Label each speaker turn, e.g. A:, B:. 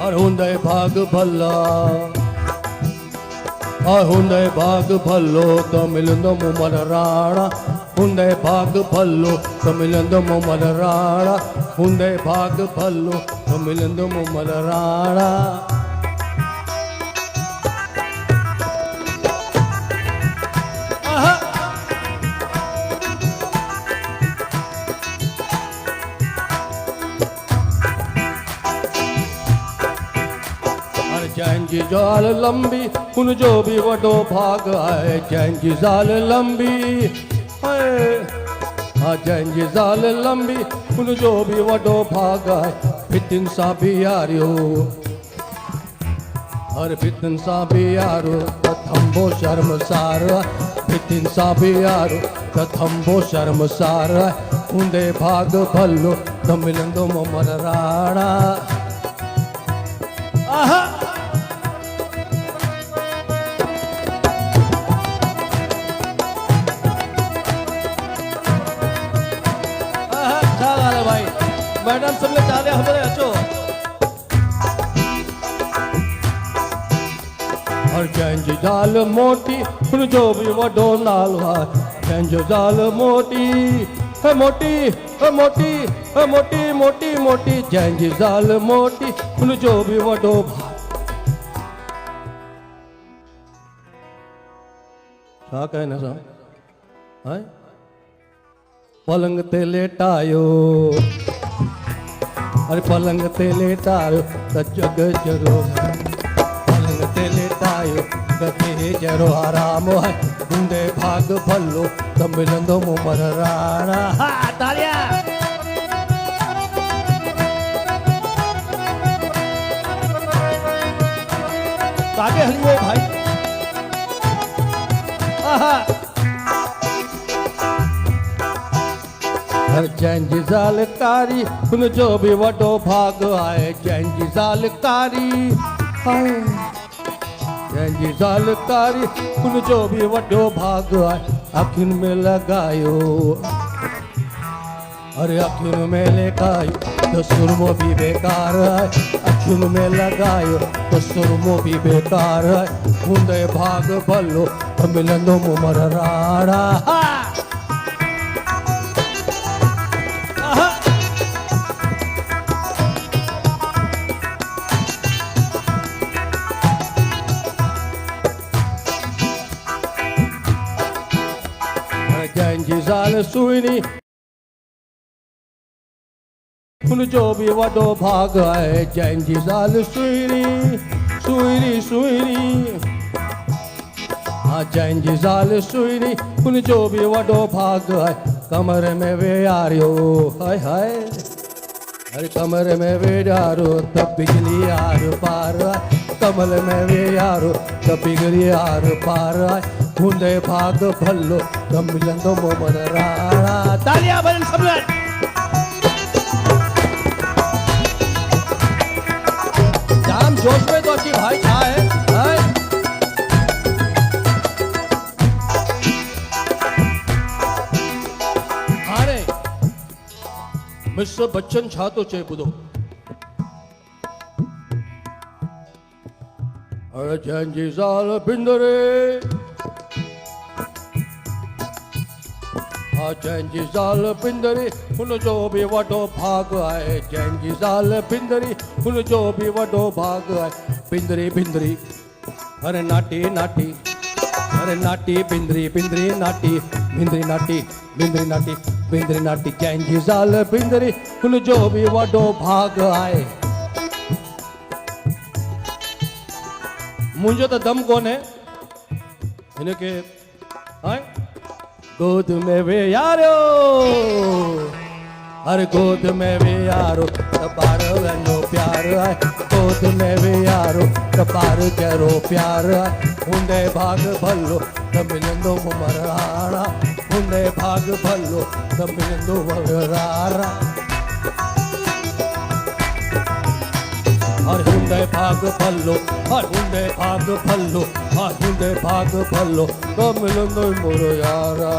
A: और हुंदे भाग भला और हुंदे भाग भलो तो मिलंदो मुमल राणा हुंदे भाग भलो तो मिलंदो मुमल राणा हुंदे भाग भलो तो मिलंदो मुमल राणा जैन जी ज़ाल लंबी उन जो भी वडो भाग आहे जैन जी ज़ाल लंबी हाँ जैन जी ज़ाल लंबी उन जो भी वडो भाग आहे फितिन सां भी यारियो हर फितिन सां भी यारो त थंबो शर्मसार फितिन सां भी यारो त थंबो शर्मसार हुंदे भाग भलो त मिलंदो मुमल राणा आहा भाई मैडम सब लोग चाले हमारे अचो और जैन जी ज़ाल मोटी उन जो भी वडो नालो है जैन जी ज़ाल मोटी है मोटी है मोटी है मोटी मोटी मोटी जैन जी ज़ाल मोटी उन जो भी वडो छा कहना सा है पलंग ते लेटायो अरे पलंग ते लेटायो त जग जरो पलंग ते लेटायो त जरो आराम है हुंदे भाग भलो त मिलंदो मुमल राणा हा तालिया आगे हलियो भाई आहा हर जैन जी ज़ाल कारी उन जो भी वडो भाग आए जैन जी ज़ाल कारी जैन जी ज़ाल कारी उन जो भी वडो भाग आए अखियुनि में लगायो अरे अखियुनि में लगायो तो सुरमो भी बेकार है अखियुनि में लगायो तो सुरमो भी बेकार है हुंदे भाग भलो तो मिलंदो मुमल राणा जैन जी ज़ाल सुहिणी उन जो भी वडो भाग आहे जैन जी ज़ाल सुहिणी सुहिणी सुहिणी हाँ जैन जी ज़ाल सुहिणी उन जो भी वडो भाग आहे कमर में वेहारियो हाय हाय अरे कमर में वेहारो त बिजली आर पार कमल में वेहारो त बिजली आर पार हुंदे भाग भलो त मिलंदो मुमल राणा तालियां बजन सब जाम जोश में तो अच्छी भाई छा है हाणे मिस्टर बच्चन छा तो चे ॿुधो अरे जैन जी ज़ाल बिंदरे जैन जी ज़ाल बिंदरी उन जो भी वडो भाग आहे जैन जी ज़ाल बिंदरी उन जो भी वडो भाग आहे बिंदरी बिंदरी अरे नाटी नाटी अरे नाटी बिंदरी बिंदरी नाटी बिंदरी नाटी बिंदरी नाटी बिंदरी नाटी जैन जी ज़ाल बिंदरी उन जो भी वडो भाग आहे मुंहिंजो त दम कोन्हे हिनखे गोद में वे यारो हर गोद में वे यारो त बार वञो प्यार आहे गोद में वे यारो त बार जहिड़ो प्यार आहे हुंदे भाग भलो त मिलंदो मुमल राणा हुंदे भाग भलो त मिलंदो मुमल राणा हर हुंदे भाग भलो हर हुंदे भाग भलो हर हुंदे भाग भलो तो मिलंदो मुमल यारा